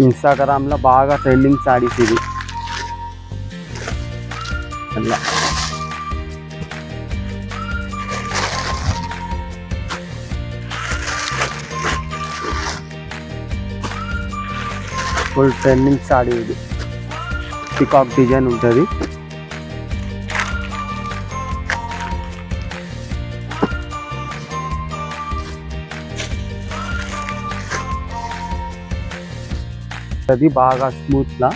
ఇన్స్టాగ్రామ్లో బాగా ట్రెండింగ్ సారీస్ ఇది. అట్లా ఫుల్ ట్రెండింగ్ సారీ ఇది. పికాక్ డిజైన్ ఉంటుంది. అది బాగా స్మూత్లా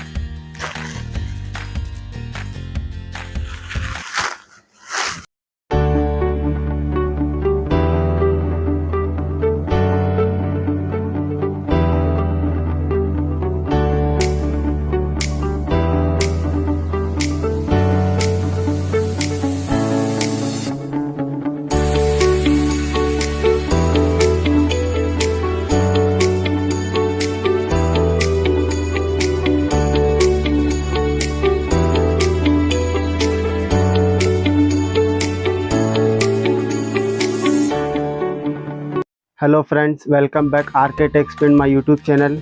hello friends, welcome back RK tech explain my YouTube channel.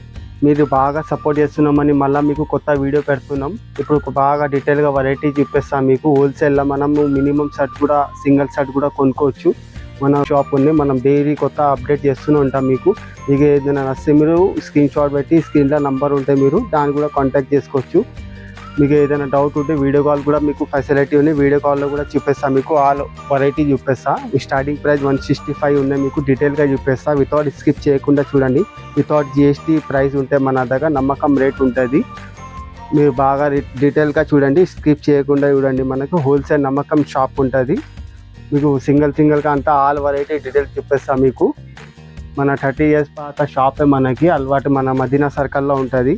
మీరు బాగా సపోర్ట్ చేస్తున్నామని మళ్ళీ మీకు కొత్త వీడియో పెడుతున్నాం. ఇప్పుడు బాగా డీటెయిల్గా వెరైటీ చూపిస్తాం మీకు. హోల్సేల్లో మనము మినిమం షర్ట్ కూడా సింగిల్ షర్ట్ కూడా కొనుక్కోవచ్చు. మన షాప్ ఉంది, మనం డైలీ కొత్త అప్డేట్ చేస్తూనే ఉంటాం. మీకు ఏదైనా నచ్చితే మీరు స్క్రీన్ షాట్ పెట్టి స్క్రీన్లో నంబర్ ఉంటే మీరు దాన్ని కూడా కాంటాక్ట్ చేసుకోవచ్చు. మీకు ఏదైనా డౌట్ ఉంటే వీడియో కాల్ కూడా మీకు ఫెసిలిటీ ఉంది. వీడియో కాల్లో కూడా చూపిస్తాను మీకు. ఆల్ వెరైటీ చూపిస్తా. స్టార్టింగ్ ప్రైస్ 165 ఉన్నాయి. మీకు డీటెయిల్గా చూపిస్తా. వితౌట్ స్కిప్ చేయకుండా చూడండి. వితౌట్ జిఎస్టీ ప్రైస్ ఉంటే మన దగ్గర నమ్మకం రేట్ ఉంటుంది. మీరు బాగా డీటెయిల్గా చూడండి, స్కిప్ చేయకుండా చూడండి. మనకు హోల్సేల్ నమ్మకం షాప్ ఉంటుంది. మీకు సింగిల్గా అంతా ఆల్ వెరైటీ డీటెయిల్స్ చూపిస్తా మీకు. మన 30 years పాత షాపే మనకి అలవాటు. మన మదీనా సర్కిల్లో ఉంటుంది.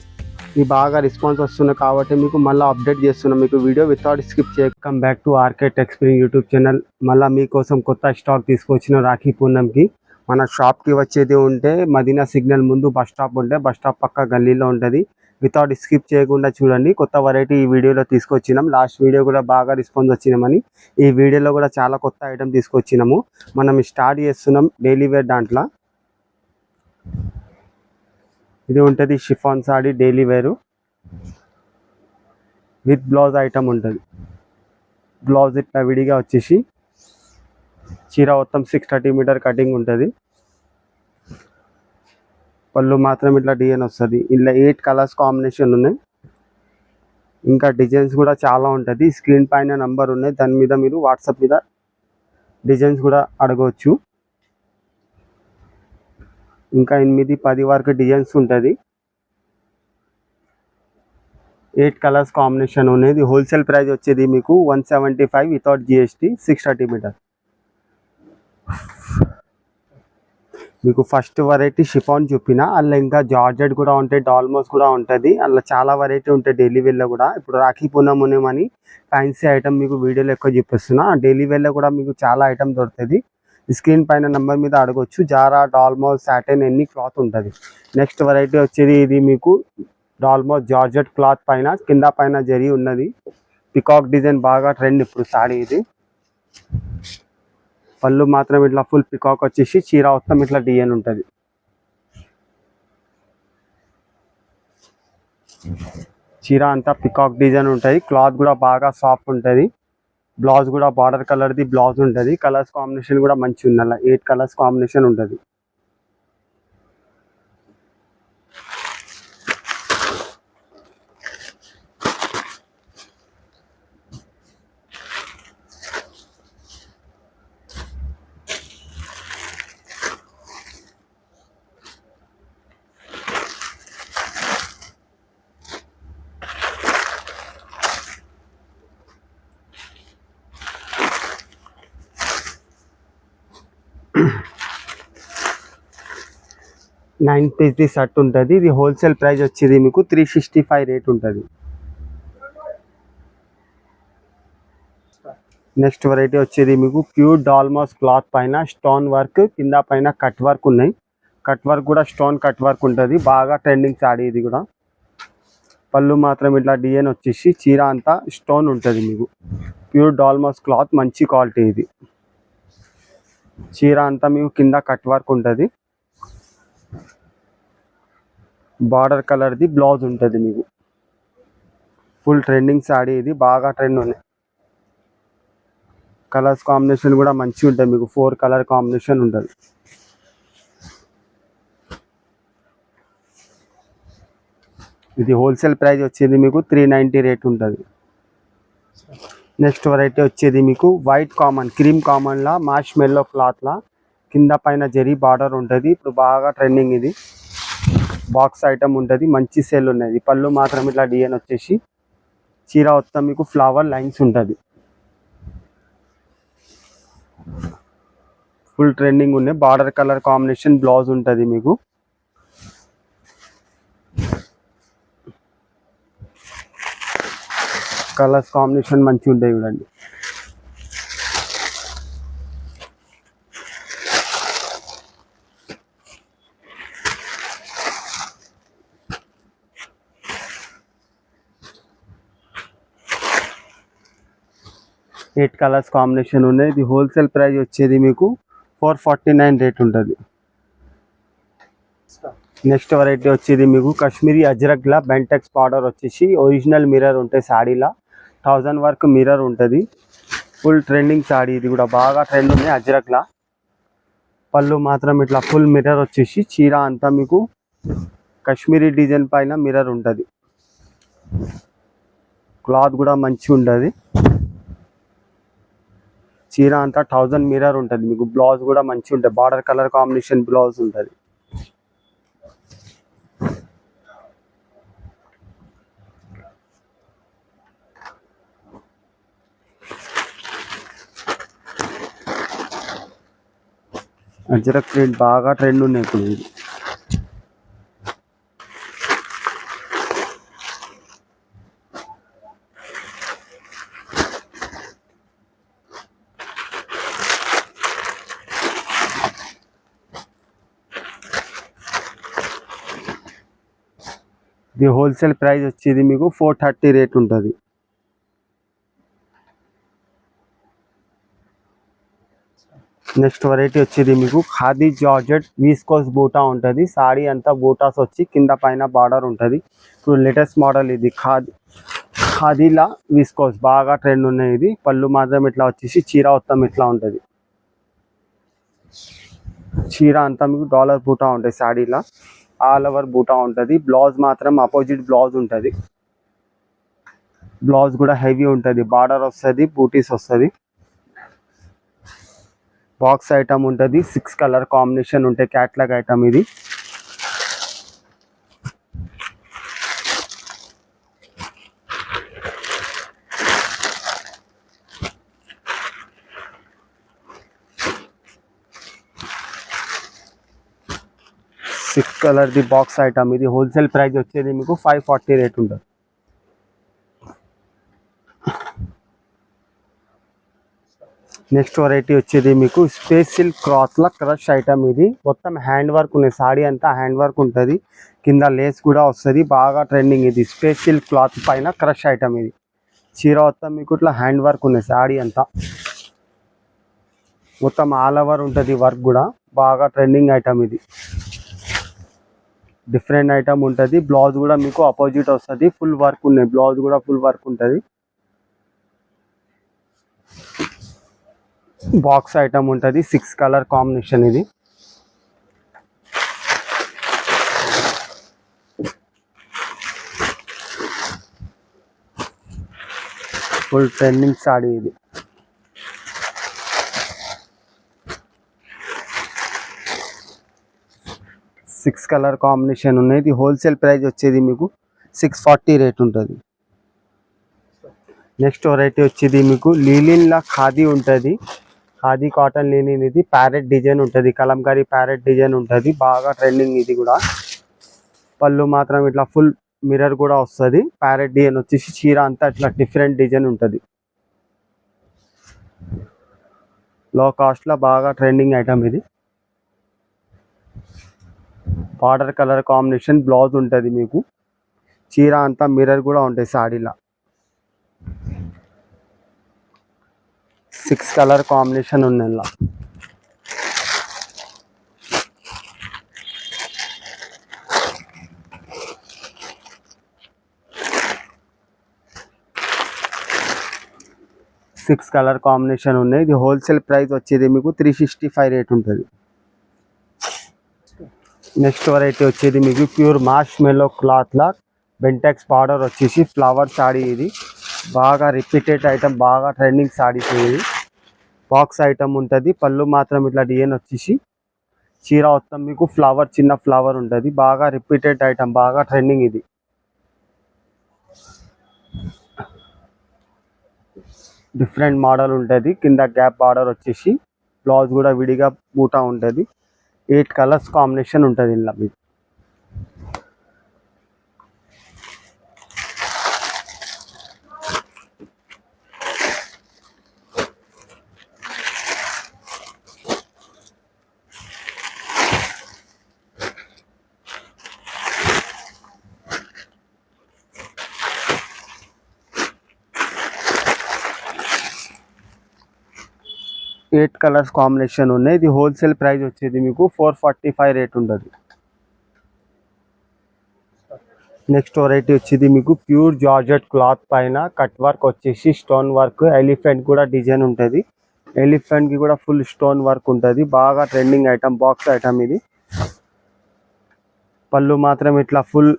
మీ బాగా రెస్పాన్స్ వస్తున్నాయి కాబట్టి మీకు మళ్ళీ అప్డేట్ చేస్తున్నాం మీకు వీడియో. వితౌట్ స్కిప్ చేయకమ్ back to RK tech explain YouTube channel. మళ్ళీ మీకోసం కొత్త స్టాక్ తీసుకొచ్చిన రాఖీ పూర్ణంకి. మన షాప్కి వచ్చేది ఉంటే మదీనా సిగ్నల్ ముందు బస్ స్టాప్ ఉంటే బస్ స్టాప్ పక్క గల్లీలో ఉంటుంది. వితౌట్ స్కిప్ చేయకుండా చూడండి. కొత్త వెరైటీ ఈ వీడియోలో తీసుకొచ్చినాం. లాస్ట్ వీడియో కూడా బాగా రెస్పాన్స్ వచ్చినామని ఈ వీడియోలో కూడా చాలా కొత్త ఐటమ్ తీసుకొచ్చినాము. మనం స్టార్ట్ చేస్తున్నాం డైలీ వేర్ దాంట్లో. ఇది ఉంటుంది షిఫాన్ సాడీ డైలీ వేరు విత్ బ్లౌజ్ ఐటమ్ ఉంటుంది. బ్లౌజ్ ఇట్లా విడిగా వచ్చేసి చీర మొత్తం 630 మీటర్ కటింగ్ ఉంటుంది. పళ్ళు మాత్రం ఇట్లా డిజైన్ వస్తుంది. ఇలా 8 కలర్స్ కాంబినేషన్ ఉన్నాయి. ఇంకా డిజైన్స్ కూడా చాలా ఉంటుంది. స్క్రీన్ పైన నంబర్ ఉన్నాయి, దాని మీద మీరు వాట్సాప్ మీద డిజైన్స్ కూడా అడగవచ్చు. ఇంకా 8-10 వరకు డిజైన్స్ ఉంటుంది. 8 కలర్స్ కాంబినేషన్ ఉన్నది. హోల్సేల్ ప్రైస్ వచ్చేది మీకు 175 వితౌట్ జిఎస్టీ, 630 మీటర్. మీకు ఫస్ట్ వెరైటీ షిఫాన్ చూపిన. అందులో ఇంకా జార్జెట్ కూడా ఉంటాయి, డాల్మోస్ కూడా ఉంటుంది. అందులో చాలా వెరైటీ ఉంటాయి డైలీ వేర్లో కూడా. ఇప్పుడు రాఖీ పూర్ణమని ఫ్యాన్సీ ఐటమ్ మీకు వీడియోలో ఎక్కువ చూపిస్తున్నా. డైలీ వేర్లో కూడా మీకు చాలా ఐటమ్ దొరుకుతుంది. స్క్రీన్ పైన నెంబర్ మీద అడగొచ్చు. జారా, డాల్మోస్, సాటిన్ ఎన్ని క్లాత్ ఉంటుంది. నెక్స్ట్ వెరైటీ వచ్చేది ఇది మీకు డాల్మోస్ జార్జెట్ క్లాత్ పైన కింద పైన జరీ ఉన్నది. పికాక్ డిజైన్ బాగా ట్రెండ్ ఇప్పుడు సాడీ ఇది. పళ్ళు మాత్రం ఇట్లా ఫుల్ పికాక్ వచ్చేసి చీర మొత్తం ఇట్లా డిజైన్ ఉంటుంది. చీర అంతా పికాక్ డిజైన్ ఉంటుంది. క్లాత్ కూడా బాగా సాఫ్ట్ ఉంటుంది. బ్లౌజ్ కూడా బార్డర్ కలర్ది బ్లౌజ్ ఉంటుంది. కలర్స్ కాంబినేషన్ కూడా మంచిగా ఉంది. అలా 8 కలర్స్ కాంబినేషన్ ఉంటుంది. నైన్ పీస్ది షర్ట్ ఉంటుంది. ఇది హోల్సేల్ ప్రైస్ వచ్చేది మీకు 365 రేట్ ఉంటుంది. నెక్స్ట్ వెరైటీ వచ్చేది మీకు ప్యూర్ డాల్మోస్ క్లాత్ పైన స్టోన్ వర్క్, కింద పైన కట్ వర్క్ ఉన్నాయి. కట్ వర్క్ కూడా స్టోన్ కట్ వర్క్ ఉంటుంది. బాగా ట్రెండింగ్ సాడీ ఇది కూడా. పళ్ళు మాత్రం ఇట్లా డిజైన్ వచ్చేసి చీర అంతా స్టోన్ ఉంటుంది. మీకు ప్యూర్ డాల్మోస్ క్లాత్ మంచి క్వాలిటీ ఇది. చీర అంతా మీకు కింద కట్ వర్క్ ఉంటుంది. బార్డర్ కలర్ది బ్లౌజ్ ఉంటుంది మీకు. ఫుల్ ట్రెండింగ్ సాడీ ఇది, బాగా ట్రెండ్ ఉన్నాయి. కలర్స్ కాంబినేషన్ కూడా మంచిగా ఉంటుంది మీకు. 4 కలర్ కాంబినేషన్ ఉంటుంది. ఇది హోల్సేల్ ప్రైస్ వచ్చేది మీకు 390 రేట్ ఉంటుంది. నెక్స్ట్ వెరైటీ వచ్చేది మీకు వైట్ కామన్, క్రీమ్ కామన్లా మాష్ మెల్లో క్లాత్లా కింద పైన జరీ బార్డర్ ఉంటుంది. ఇప్పుడు బాగా ట్రెండింగ్ ఇది. బాక్స్ ఐటమ్ ఉంటుంది, మంచి సేల్ ఉన్నది. పళ్ళు మాత్రం ఇట్లా డిజైన్ వచ్చేసి చీర మొత్తం మీకు ఫ్లవర్ లైన్స్ ఉంటుంది. ఫుల్ ట్రెండింగ్ ఉన్నాయి. బార్డర్ కలర్ కాంబినేషన్ బ్లౌజ్ ఉంటుంది మీకు. కలర్స్ కాంబినేషన్ మంచిగా ఉంటాయి చూడండి. ఎయిట్ కలర్స్ కాంబినేషన్ ఉన్నాయి. ఇది హోల్సేల్ ప్రైస్ వచ్చేది మీకు 449 రేట్ ఉంటుంది. నెక్స్ట్ వెరైటీ వచ్చేది మీకు కాశ్మీరీ అజ్రక్లా బెంటెక్స్ బార్డర్ వచ్చేసి ఒరిజినల్ మిర్రర్ ఉంటాయి సాడీలా. 1000 వరకు మిర్రర్ ఉంటుంది. ఫుల్ ట్రెండింగ్ సాడీ ఇది కూడా, బాగా ట్రెండ్ ఉంది అజ్రక్లా. పళ్ళు మాత్రం ఇట్లా ఫుల్ మిర్రర్ వచ్చేసి చీర అంతా మీకు కాశ్మీరీ డిజైన్ పైన మిర్రర్ ఉంటుంది. క్లాత్ కూడా మంచిగా ఉంటుంది. చీర అంతా 1000 మిర్రర్ ఉంటుంది మీకు. బ్లౌజ్ కూడా మంచిగా ఉంటుంది, బార్డర్ కలర్ కాంబినేషన్ బ్లౌజ్ ఉంటుంది. అజ్రక్ ప్రింట్ బాగా ట్రెండ్ ఉన్నాయి ఇప్పుడు ఇది. ఇది హోల్సేల్ ప్రైస్ వచ్చేది మీకు 430 రేట్ ఉంటుంది. నెక్స్ట్ వెరైటీ వచ్చేది మీకు ఖాదీ జార్జెట్ వీస్కోస్ బూటా ఉంటుంది. సాడీ అంతా బూటాస్ వచ్చి కింద పైన బార్డర్ ఉంటుంది. ఇప్పుడు లేటెస్ట్ మోడల్ ఇది ఖాదీలా వీస్కోస్ బాగా ట్రెండ్ ఉన్నాయి ఇది. పళ్ళు మాత్రం ఇట్లా వచ్చేసి చీర మొత్తం ఇట్లా ఉంటుంది. చీర అంతా మీకు డాలర్ బూటా ఉంటుంది సాడీలా, ఆల్ ఓవర్ బూటా ఉంటుంది. బ్లౌజ్ మాత్రం అపోజిట్ బ్లౌజ్ ఉంటుంది. బ్లౌజ్ కూడా హెవీ ఉంటుంది, బార్డర్ వస్తుంది, బూటీస్ వస్తుంది. బాక్స్ ఐటమ్ ఉంటుంది. 6 కలర్ కాంబినేషన్ ఉంటాయి. క్యాట్లాగ్ ఐటమ్ ఇది. సిక్స్ కలర్ది బాక్స్ ఐటమ్ ఇది. హోల్సేల్ ప్రైస్ వచ్చేది మీకు 540 రేట్ ఉంటుంది. నెక్స్ట్ వెరైటీ వచ్చేది మీకు స్పేస్ సిల్క్ క్లాత్ల క్రష్ ఐటమ్ ఇది. మొత్తం హ్యాండ్ వర్క్ ఉన్నాయి. సాడీ అంతా హ్యాండ్ వర్క్ ఉంటుంది, కింద లేస్ కూడా వస్తుంది. బాగా ట్రెండింగ్ ఇది. స్పేస్ సిల్క్ క్లాత్ పైన క్రష్ ఐటమ్ ఇది. చీర మొత్తం మీకు ఇట్లా హ్యాండ్ వర్క్ ఉన్నాయి. సాడీ అంతా మొత్తం ఆల్ ఓవర్ ఉంటుంది వర్క్ కూడా. బాగా ట్రెండింగ్ ఐటమ్ ఇది. డిఫరెంట్ ఐటమ్ ఉంటుంది. బ్లౌజ్ కూడా మీకు అపోజిట్ వస్తుంది. ఫుల్ వర్క్ ఉన్నాయి. బ్లౌజ్ కూడా ఫుల్ వర్క్ ఉంటుంది. బాక్స్ ఐటమ్ ఉంటుంది. 6 కలర్ కాంబినేషన్ ఇది. ఫుల్ ట్రెండింగ్ సాడీ ఇది. సిక్స్ కలర్ కాంబినేషన్ ఉన్నాయి. ఇది హోల్సేల్ ప్రైస్ వచ్చేది మీకు 640 రేట్ ఉంటుంది. నెక్స్ట్ వెరైటీ వచ్చేది మీకు లీలిన్లా ఖాదీ ఉంటుంది. ఖాదీ కాటన్ లీనిన్ ఇది. ప్యారెట్ డిజైన్ ఉంటుంది, కలంకారీ ప్యారెట్ డిజైన్ ఉంటుంది. బాగా ట్రెండింగ్ ఇది కూడా. పళ్ళు మాత్రం ఇట్లా ఫుల్ మిర్రర్ కూడా వస్తుంది. ప్యారెట్ డిజైన్ వచ్చేసి చీర అంతా ఇట్లా డిఫరెంట్ డిజైన్ ఉంటుంది. లో కాస్ట్లో బాగా ట్రెండింగ్ ఐటమ్ ఇది. బార్డర్ కలర్ కాంబినేషన్ బ్లౌజ్ ఉంటుంది మీకు. చీర అంతా మిర్రర్ కూడా ఉంటాయి సాడీలా. 6 కలర్ కాంబినేషన్ ఉన్నాయి. 6 కలర్ కాంబినేషన్ ఉన్నాయి. ఇది హోల్సేల్ ప్రైస్ వచ్చేది మీకు 365 రేట్ ఉంటుంది. నెక్స్ట్ వెరైటీ వచ్చేది మీకు ప్యూర్ మార్ష్ మెల్లో క్లాత్ లా బెంటెక్స్ బార్డర్ వచ్చేసి ఫ్లవర్ సాడీ. ఇది బాగా రిపీటెడ్ ఐటమ్, బాగా ట్రెండింగ్ సాడీస్. ఇది బాక్స్ ఐటమ్ ఉంటుంది. పళ్ళు మాత్రం ఇట్లా డిజైన్ వచ్చేసి చీర మొత్తం మీకు ఫ్లవర్, చిన్న ఫ్లవర్ ఉంటుంది. బాగా రిపీటెడ్ ఐటమ్, బాగా ట్రెండింగ్. ఇది డిఫరెంట్ మోడల్ ఉంటుంది. కింద గ్యాప్ బార్డర్ వచ్చేసి బ్లౌజ్ కూడా విడిగా బూటా ఉంటుంది. 8 కలర్స్ కాంబినేషన్ ఉంటుంది ఇలా మీకు. ఎయిట్ కలర్స్ కాంబినేషన్ ఉన్నాయి. ఇది హోల్సేల్ ప్రైస్ వచ్చేది మీకు 445 రేట్ ఉంటుంది. నెక్స్ట్ వెరైటీ వచ్చేది మీకు ప్యూర్ జార్జెట్ క్లాత్ పైన కట్ వర్క్ వచ్చేసి స్టోన్ వర్క్, ఎలిఫెంట్ కూడా డిజైన్ ఉంటుంది. ఎలిఫెంట్ కి కూడా ఫుల్ స్టోన్ వర్క్ ఉంటుంది. బాగా ట్రెండింగ్ ఐటమ్, బాక్స్ ఐటమ్. ఇది పళ్ళు మాత్రం ఇట్లా ఫుల్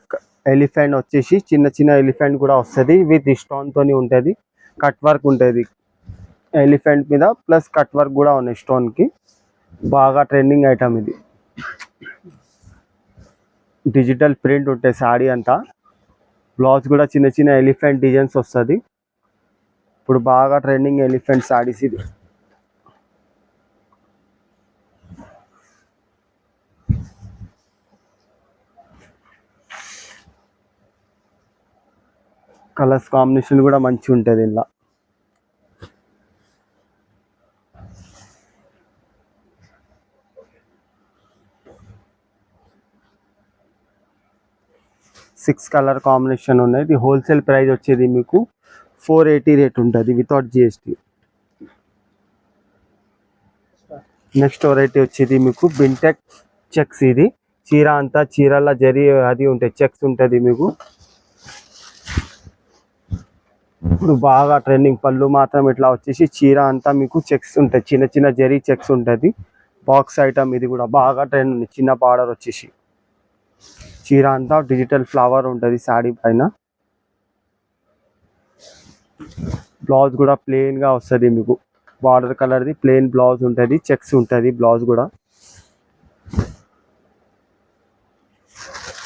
ఎలిఫెంట్ వచ్చేసి చిన్న చిన్న ఎలిఫెంట్ కూడా వస్తుంది. విత్ స్టోన్ తోని ఉంటుంది. కట్ వర్క్ ఉంటుంది ఎలిఫెంట్ మీద, ప్లస్ కట్ వర్క్ కూడా ఉన్నాయి స్టోన్ కి. బాగా ట్రెండింగ్ ఐటమ్. ఇది డిజిటల్ ప్రింట్ ఉంటాయి సాడీ అంతా. బ్లౌజ్ కూడా చిన్న చిన్న ఎలిఫెంట్ డిజైన్స్ వస్తుంది. ఇప్పుడు బాగా ట్రెండింగ్ ఎలిఫెంట్ సాడీస్. ఇది కలర్స్ కాంబినేషన్ కూడా మంచి ఉంటుంది ఇలా. సిక్స్ కలర్ కాంబినేషన్ ఉన్నాయి. ఇది హోల్సేల్ ప్రైస్ వచ్చేది మీకు 480 రేట్ ఉంటుంది వితౌట్ జిఎస్టీ. నెక్స్ట్ వెరైటీ వచ్చేది మీకు బింటెక్ చెక్స్. ఇది చీర అంతా చీరల జరి అది ఉంటాయి, చెక్స్ ఉంటుంది మీకు. ఇప్పుడు బాగా ట్రెండింగ్. పళ్ళు మాత్రం ఇట్లా వచ్చేసి చీర అంతా మీకు చెక్స్ ఉంటాయి, చిన్న చిన్న జరీ చెక్స్ ఉంటుంది. Box item. ఇది కూడా బాగా ట్రెండ్ ఉంది. చిన్న బార్డర్ వచ్చేసి చీర అంతా డిజిటల్ ఫ్లవర్ ఉంటుంది శాడీ పైన. బ్లౌజ్ కూడా ప్లెయిన్ గా వస్తుంది మీకు. బార్డర్ కలర్ది ప్లెయిన్ బ్లౌజ్ ఉంటుంది, చెక్స్ ఉంటుంది బ్లౌజ్ కూడా.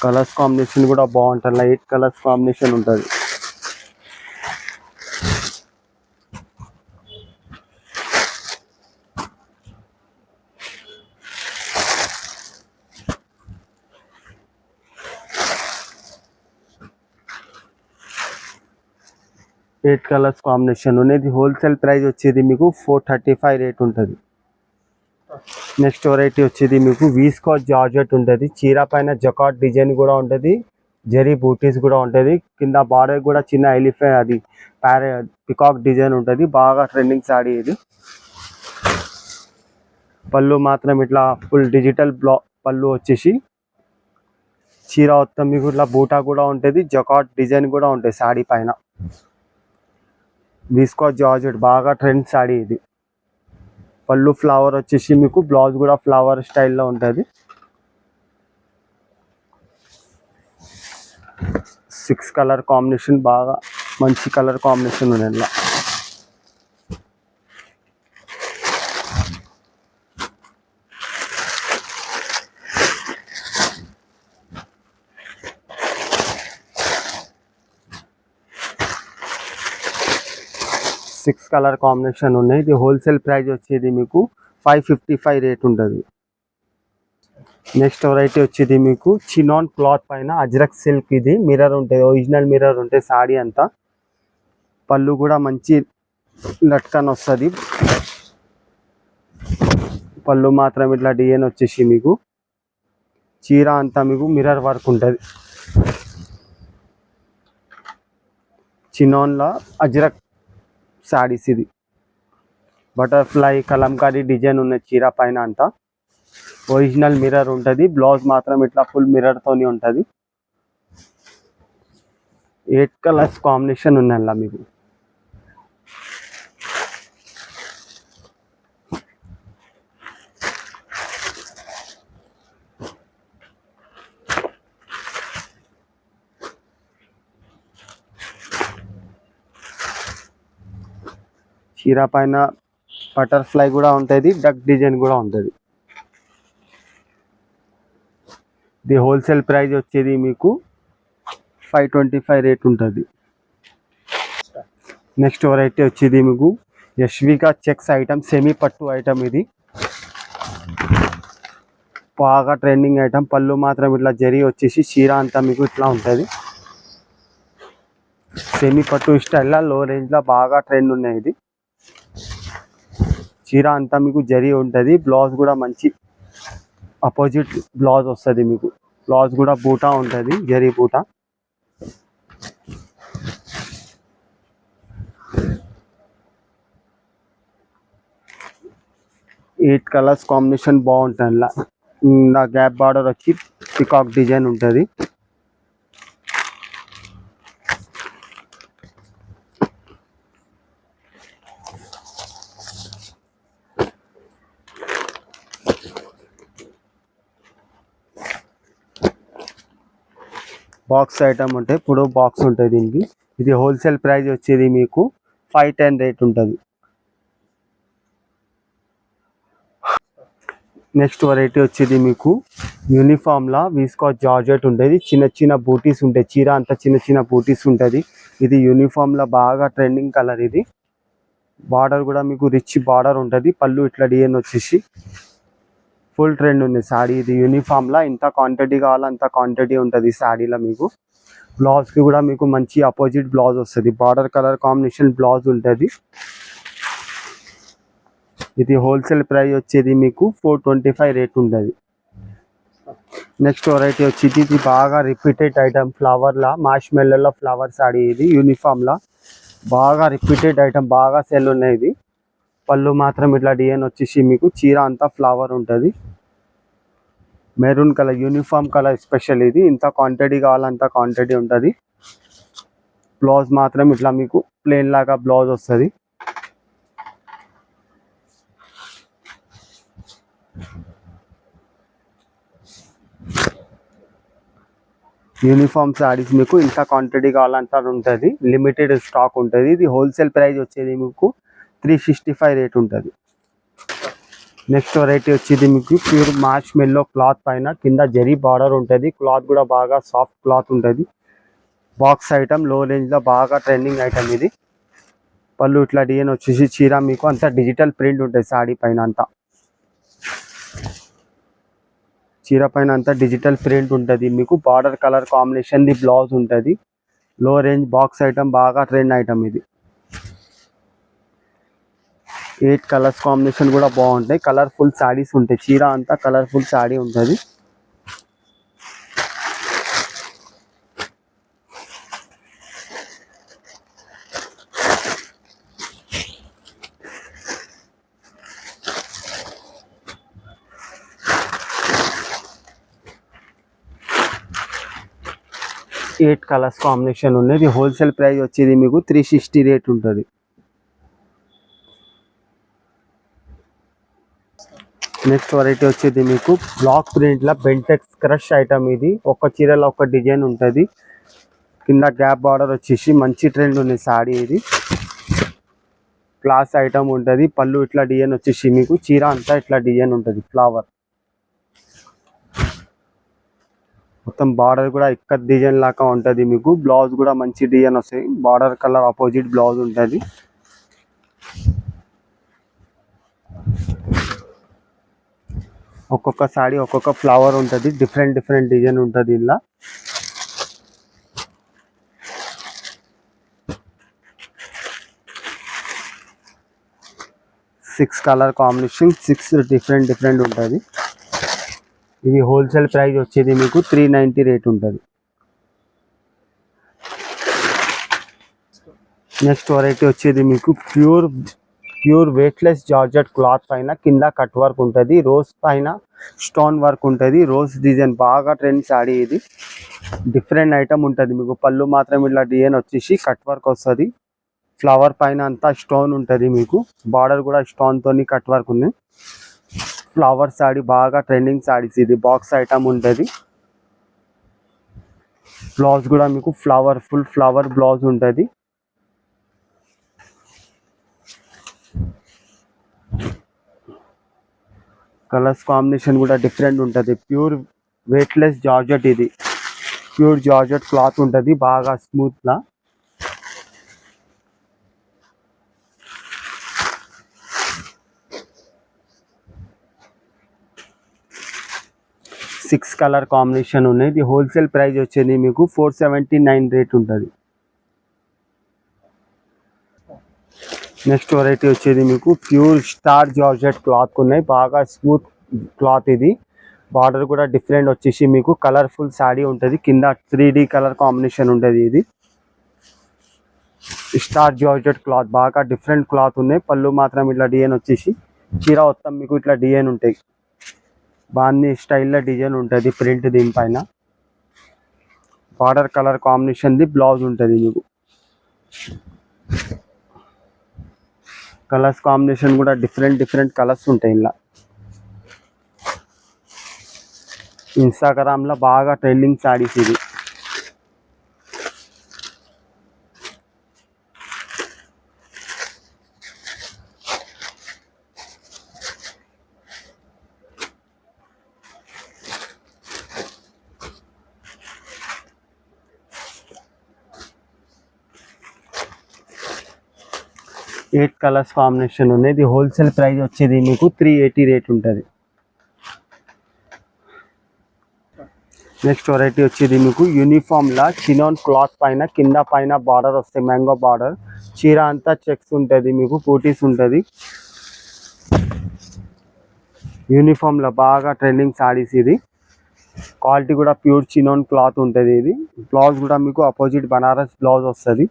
కలర్స్ కాంబినేషన్ కూడా బాగుంటుంది. లైట్ కలర్స్ కాంబినేషన్ ఉంటుంది. ఎయిట్ కలర్స్ కాంబినేషన్ ఉన్నాయి. హోల్సేల్ ప్రైస్ వచ్చేది మీకు 435 రేట్ ఉంటుంది. నెక్స్ట్ వెరైటీ వచ్చేది మీకు వీస్కాట్ జార్జెట్ ఉంటుంది. చీర పైన జకాట్ డిజైన్ కూడా ఉంటుంది, జరీ బూటీస్ కూడా ఉంటుంది. కింద బార్డర్ కూడా చిన్న ఎలిఫెంట్ అది పికాక్ డిజైన్ ఉంటుంది. బాగా ట్రెండింగ్ సాడీ ఇది. పళ్ళు మాత్రం ఇట్లా ఫుల్ డిజిటల్ పళ్ళు వచ్చేసి చీర మొత్తం మీకు ఇట్లా బూటా కూడా ఉంటుంది, జకాట్ డిజైన్ కూడా ఉంటుంది సాడీ పైన. వీస్కాట్ జార్జెట్ బాగా ట్రెండ్ సాడీ ఇది. పళ్ళు ఫ్లవర్ వచ్చేసి మీకు, బ్లౌజ్ కూడా ఫ్లవర్ స్టైల్లో ఉంటుంది. 6 కలర్ కాంబినేషన్, బాగా మంచి కలర్ కాంబినేషన్ ఉంది ఇలా. సిక్స్ కలర్ కాంబినేషన్ ఉన్నాయి. ఇది హోల్సేల్ ప్రైస్ వచ్చేది మీకు 555 రేట్ ఉంటుంది. నెక్స్ట్ వెరైటీ వచ్చేది మీకు చినాన్ క్లాత్ పైన అజ్రక్ సిల్క్. ఇది మిర్రర్ ఉంటుంది, ఒరిజినల్ మిర్రర్ ఉంటుంది సాడీ అంతా. పళ్ళు కూడా మంచి లట్కన్ వస్తుంది. పళ్ళు మాత్రం ఇట్లా డిజైన్ వచ్చేసి మీకు చీర అంతా మీకు మిర్రర్ వర్క్ ఉంటుంది. చినాన్లో అజ్రక్ సాడీస్. ఇది బటర్ఫ్లై కలంకారీ డిజైన్ ఉన్న చీర పైన అంతా. ఒరిజినల్ మిర్రర్ ఉంటుంది. బ్లౌజ్ మాత్రం ఇట్లా ఫుల్ మిర్రర్ తోని ఉంటుంది. 8 కలర్స్ కాంబినేషన్ ఉన్నాయి అలా మీకు. చీర పైన బటర్ఫ్లై కూడా ఉంటుంది, డక్ డిజైన్ కూడా ఉంటుంది. ఇది హోల్సేల్ ప్రైస్ వచ్చేది మీకు 525 రేట్ ఉంటుంది. నెక్స్ట్ వెరైటీ వచ్చేది మీకు యశ్విక చెక్స్ ఐటమ్, సెమీ పట్టు ఐటమ్. ఇది బాగా ట్రెండింగ్ ఐటమ్. పళ్ళు మాత్రం ఇట్లా జరీ వచ్చేసి చీర అంతా మీకు ఇట్లా ఉంటుంది. సెమీ పట్టు స్టైల్లో లో రేంజ్లో బాగా ట్రెండ్ ఉన్నాయి. ఇది చీర అంతా మీకు జరీ ఉంటుంది. బ్లౌజ్ కూడా మంచి అపోజిట్ బ్లౌజ్ వస్తుంది మీకు. బ్లౌజ్ కూడా బూటా ఉంటుంది, జరీ బూటా. ఎయిట్ కలర్స్ కాంబినేషన్ బాగుంటుంది. నా గ్యాప్ బార్డర్ వచ్చి పికాక్ డిజైన్ ఉంటుంది. బాక్స్ ఐటమ్ ఉంటే ఇప్పుడు బాక్స్ ఉంటుంది దీనికి. ఇది హోల్సేల్ ప్రైస్ వచ్చేది మీకు 510 రేట్ ఉంటుంది. నెక్స్ట్ వెరైటీ వచ్చేది మీకు యూనిఫామ్లా విస్కాస్ జార్జెట్ ఉంటుంది. చిన్న చిన్న బూటీస్ ఉంటాయి, చీర అంతా చిన్న చిన్న బూటీస్ ఉంటుంది. ఇది యూనిఫామ్లో బాగా ట్రెండింగ్ కలర్. ఇది బార్డర్ కూడా మీకు రిచ్ బార్డర్ ఉంటుంది. పళ్ళు ఇట్లా డిజైన్ వచ్చేసి ఫుల్ ట్రెండ్ ఉంది శాడీ. ఇది యూనిఫామ్లో ఇంత క్వాంటిటీ కావాలో అంత క్వాంటిటీ ఉంటుంది శాడీలో మీకు. బ్లౌజ్కి కూడా మీకు మంచి అపోజిట్ బ్లౌజ్ వస్తుంది. బార్డర్ కలర్ కాంబినేషన్ బ్లౌజ్ ఉంటుంది. ఇది హోల్సేల్ ప్రైస్ వచ్చేది మీకు 425 రేట్ ఉంటుంది. నెక్స్ట్ వెరైటీ వచ్చేది ఇది బాగా రిపీటెడ్ ఐటమ్, ఫ్లవర్లా మాష్ మెల్లలో ఫ్లవర్ శాడీ. ఇది యూనిఫామ్లా బాగా రిపీటెడ్ ఐటమ్, బాగా సెల్ ఉన్నాయి. ఇది పళ్ళు మాత్రం ఇట్లా డిజైన్ వచ్చేసి మీకు చీర అంతా ఫ్లవర్ ఉంటుంది. Maroon colour uniform colour special. ఇది ఇంత క్వాంటిటీ కావాలంత క్వాంటిటీ ఉంటుంది. బ్లౌజ్ మాత్రం ఇట్లా మీకు ప్లెయిన్ లాగా బ్లౌజ్ వస్తుంది. యూనిఫామ్ శారీస్ మీకు ఇంత క్వాంటిటీ కావాలంత ఉంటుంది. లిమిటెడ్ స్టాక్ ఉంటుంది. ఇది హోల్సేల్ ప్రైస్ వచ్చేది మీకు 365 రేట్ ఉంటుంది. నెక్స్ట్ వెరైటీ వచ్చేది మీకు ప్యూర్ మాష్ మెల్లో క్లాత్ పైన కింద జరీ బార్డర్ ఉంటుంది. క్లాత్ కూడా బాగా సాఫ్ట్ క్లాత్ ఉంటుంది. బాక్స్ ఐటమ్, లో రేంజ్లో బాగా ట్రెండింగ్ ఐటమ్. ఇది పళ్ళు ఇట్లా డిజైన్ వచ్చేసి చీర మీకు అంతా డిజిటల్ ప్రింట్ ఉంటుంది. శాడీ పైన అంతా చీర పైన అంతా డిజిటల్ ప్రింట్ ఉంటుంది మీకు. Border colour combination the blouse ఉంటుంది. లో రేంజ్ బాక్స్ ఐటమ్, బాగా ట్రెండ్ ఐటమ్. ఇది 8 కలర్స్ కాంబినేషన్ కూడా బాగుంటాయి. కలర్ఫుల్ శాడీస్ ఉంటాయి. చీర అంతా కలర్ఫుల్ శాడీ ఉంటుంది. ఎయిట్ కలర్స్ కాంబినేషన్ ఉన్నది. హోల్సేల్ ప్రైస్ వచ్చేది మీకు 360 రేట్ ఉంటుంది. నెక్స్ట్ వెరైటీ వచ్చేది మీకు బ్లాక్ ప్రింట్లో బెంటెక్స్ క్రష్ ఐటమ్. ఇది ఒక చీరలో ఒక డిజైన్ ఉంటుంది. కింద గ్యాప్ బార్డర్ వచ్చేసి మంచి ట్రెండ్ ఉంది శాడీ. ఇది క్లాస్ ఐటమ్ ఉంటుంది. పళ్ళు ఇట్లా డిజైన్ వచ్చేసి మీకు చీర అంతా ఇట్లా డిజైన్ ఉంటుంది ఫ్లవర్. మొత్తం బార్డర్ కూడా ఇక్కత్ డిజైన్ లాగా ఉంటుంది మీకు. బ్లౌజ్ కూడా మంచి డిజైన్ వస్తాయి. బార్డర్ కలర్ ఆపోజిట్ బ్లౌజ్ ఉంటుంది. ఒక్కొక్క సాడీ ఒక్కొక్క ఫ్లవర్ ఉంటుంది. డిఫరెంట్ డిఫరెంట్ డిజైన్ ఉంటుంది. ఇలా 6 కలర్ కాంబినేషన్, 6 డిఫరెంట్ ఉంటుంది. ఇది హోల్సేల్ ప్రైస్ వచ్చేది మీకు 390 రేట్ ఉంటుంది. నెక్స్ట్ వెరైటీ వచ్చేది మీకు ప్యూర్ వెయిట్లెస్ జార్జెట్ క్లాత్ పైన కింద కట్ వర్క్ ఉంటుంది. రోజ్ పైన స్టోన్ వర్క్ ఉంటుంది. రోజ్ డిజైన్ బాగా ట్రెండ్ శాడీ. ఇది డిఫరెంట్ ఐటమ్ ఉంటుంది మీకు. పళ్ళు మాత్రం ఇట్లా డిజైన్ వచ్చేసి కట్ వర్క్ వస్తుంది. ఫ్లవర్ పైన అంతా స్టోన్ ఉంటుంది మీకు. బార్డర్ కూడా స్టోన్ తోని కట్ వర్క్ ఉంది. ఫ్లవర్ శాడీ బాగా ట్రెండింగ్ శాడీస్. ఇది బాక్స్ ఐటమ్ ఉంటుంది. బ్లౌజ్ కూడా మీకు ఫుల్ ఫ్లవర్ బ్లౌజ్ ఉంటుంది. కలర్స్ కాంబినేషన్ కూడా డిఫరెంట్ ఉంటుంది. ప్యూర్ వెయిట్లెస్ జార్జెట్, ఇది ప్యూర్ జార్జెట్ క్లాత్ ఉంటుంది బాగా స్మూత్గా. సిక్స్ కలర్ కాంబినేషన్ ఉన్నాయి. ఇది హోల్సేల్ ప్రైస్ వచ్చేది మీకు 479 రేట్ ఉంటుంది. నెక్స్ట్ వెరైటీ వచ్చేది మీకు ప్యూర్ స్టార్ జార్జెట్ క్లాత్ ఉన్నాయి, బాగా స్మూత్ క్లాత్. ఇది బార్డర్ కూడా డిఫరెంట్ వచ్చేసి మీకు కలర్ఫుల్ శారీ ఉంటుంది. కింద 3D కలర్ కాంబినేషన్ ఉంటుంది. ఇది స్టార్ జార్జెట్ క్లాత్, బాగా డిఫరెంట్ క్లాత్ ఉన్నాయి. పళ్ళు మాత్రం ఇట్లా డిజైన్ వచ్చేసి, చీర మొత్తం మీకు ఇట్లా డిజైన్ ఉంటాయి. బాగుంది స్టైల్లో డిజైన్ ఉంటుంది ప్రింట్ దీనిపైన. బార్డర్ కలర్ కాంబినేషన్ది బ్లౌజ్ ఉంటుంది మీకు. కలర్స్ కాంబినేషన్ కూడా డిఫరెంట్ కలర్స్ ఉంటాయి. ఇలా ఇన్స్టాగ్రామ్లో బాగా ట్రెండింగ్ శారీస్ ఇది. ఎయిట్ కలర్స్ కాంబినేషన్ ఉన్నాయి. ఇది హోల్సేల్ ప్రైస్ వచ్చేది మీకు 380 రేట్ ఉంటుంది. నెక్స్ట్ వెరైటీ వచ్చేది మీకు యూనిఫామ్లా చినాన్ క్లాత్ పైన కింద పైన బార్డర్ వస్తాయి, మ్యాంగో బార్డర్. చీర అంతా చెక్స్ ఉంటుంది మీకు, బూటీస్ ఉంటుంది. యూనిఫామ్లో బాగా ట్రెండింగ్ శారీస్ ఇది. క్వాలిటీ కూడా ప్యూర్ చినాన్ క్లాత్ ఉంటుంది. ఇది బ్లౌజ్ కూడా మీకు అపోజిట్ బనారస్ బ్లౌజ్ వస్తుంది.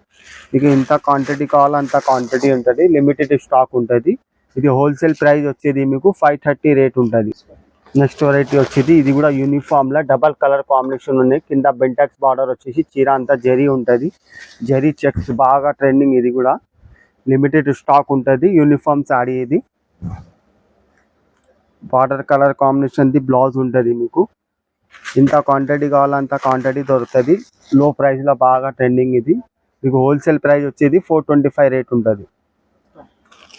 మీకు ఇంత క్వాంటిటీ కావాలో అంత క్వాంటిటీ ఉంటుంది, లిమిటెడ్ స్టాక్ ఉంటుంది. ఇది హోల్సేల్ ప్రైస్ వచ్చేది మీకు 530 రేట్ ఉంటుంది. నెక్స్ట్ వెరైటీ వచ్చేది ఇది కూడా యూనిఫామ్లో డబల్ కలర్ కాంబినేషన్ ఉన్నాయి. కింద బెంటాక్స్ బార్డర్ వచ్చేసి చీర అంతా జరీ ఉంటుంది, జరీ చెక్స్ బాగా ట్రెండింగ్. ఇది కూడా లిమిటెడ్ స్టాక్ ఉంటుంది. యూనిఫామ్ శారీ ఇది. బార్డర్ కలర్ కాంబినేషన్ది బ్లౌజ్ ఉంటుంది మీకు. ఇంత క్వాంటిటీ కావాలంత క్వాంటిటీ దొరుకుతుంది. లో ప్రైస్లో బాగా ట్రెండింగ్ ఇది. మీకు హోల్సేల్ ప్రైస్ వచ్చేది 425 రేట్ ఉంటుంది.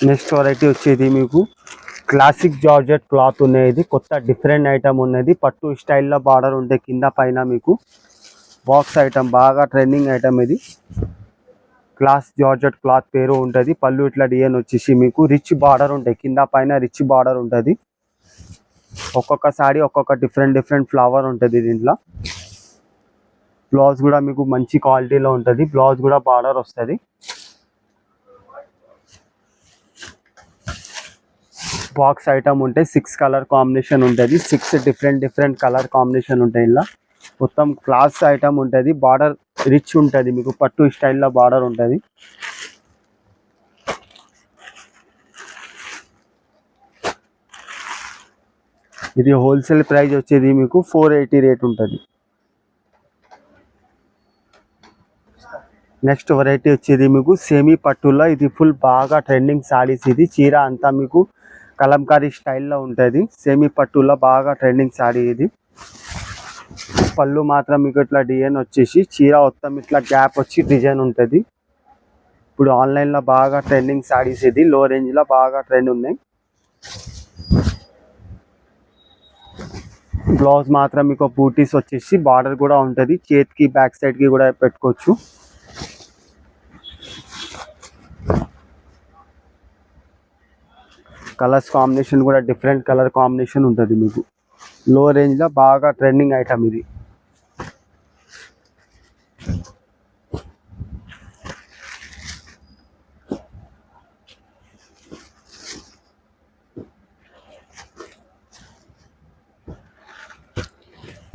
నెక్స్ట్ వెరైటీ వచ్చేది మీకు క్లాసిక్ జార్జెట్ క్లాత్ ఉన్నది, కొత్త డిఫరెంట్ ఐటమ్ ఉన్నది. పట్టు స్టైల్లో బార్డర్ ఉంటాయి కింద పైన మీకు. బాక్స్ ఐటమ్, బాగా ట్రెండింగ్ ఐటమ్ ఇది. క్లాస్ జార్జెట్ క్లాత్ పేరు ఉంటుంది. పళ్ళు ఇట్లా డిజైన్ వచ్చేసి మీకు రిచ్ బార్డర్ ఉంటాయి, కింద పైన రిచ్ బార్డర్ ఉంటుంది. ఒక్కొక్క సారీ ఒక్కొక్క డిఫరెంట్ ఫ్లవర్ ఉంటుంది దీంట్లో. బ్లౌజ్ కూడా మీకు మంచి క్వాలిటీలో ఉంటుంది. బ్లౌజ్ కూడా బార్డర్ వస్తుంది. బాక్స్ ఐటమ్ ఉంటాయి. 6 కలర్ కాంబినేషన్ ఉంటుంది. 6 డిఫరెంట్ కలర్ కాంబినేషన్ ఉంటాయి. ఇలా మొత్తం క్లాస్ ఐటమ్ ఉంటుంది. బార్డర్ రిచ్ ఉంటుంది మీకు, పట్టు స్టైల్లో బార్డర్ ఉంటుంది. ఇది హోల్సేల్ ప్రైస్ వచ్చేది మీకు 480 రేట్ ఉంటుంది. నెక్స్ట్ వెరైటీ వచ్చేది మీకు సెమీ పట్టులో, ఇది ఫుల్ బాగా ట్రెండింగ్ శారీస్. ఇది చీర అంతా మీకు కలంకారీ స్టైల్లో ఉంటుంది. సెమీ పట్టులో బాగా ట్రెండింగ్ శారీ ఇది. పళ్ళు మాత్రం మీకు ఇట్లా డిజైన్ వచ్చేసి, చీర మొత్తం ఇట్లా గ్యాప్ వచ్చి డిజైన్ ఉంటుంది. ఇప్పుడు ఆన్లైన్లో బాగా ట్రెండింగ్ శారీస్ ఇది. లో రేంజ్లో బాగా ట్రెండ్ ఉన్నాయి. బ్లౌజ్ మాత్రం మీకు బూటీస్ వచ్చేసి బార్డర్ కూడా ఉంటుంది. చేతికి బ్యాక్ సైడ్కి కూడా పెట్టుకోవచ్చు. కలర్స్ కాంబినేషన్ కూడా డిఫరెంట్ కలర్ కాంబినేషన్ ఉంటుంది మీకు. లో రేంజ్లో బాగా ట్రెండింగ్ ఐటమ్ ఇది.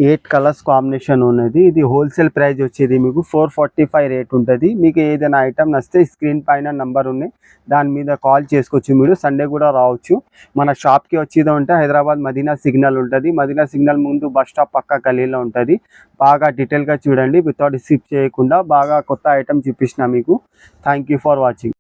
ఎయిట్ కలర్స్ కాంబినేషన్ ఉన్నది. ఇది హోల్సేల్ ప్రైస్ వచ్చేది మీకు 445 రేట్ ఉంటుంది. మీకు ఏదైనా ఐటమ్ నచ్చితే స్క్రీన్ పైన నంబర్ ఉన్నాయి, దాని మీద కాల్ చేసుకోవచ్చు. మీరు సండే కూడా రావచ్చు. మన షాప్కి వచ్చేది ఉంటే హైదరాబాద్ మదీనా సిగ్నల్ ఉంటుంది. మదీనా సిగ్నల్ ముందు బస్ స్టాప్ పక్క గలీలో ఉంటుంది. బాగా డీటెయిల్గా చూడండి, వితౌట్ స్కిప్ చేయకుండా. బాగా కొత్త ఐటమ్ చూపించిన మీకు. Thank you for watching.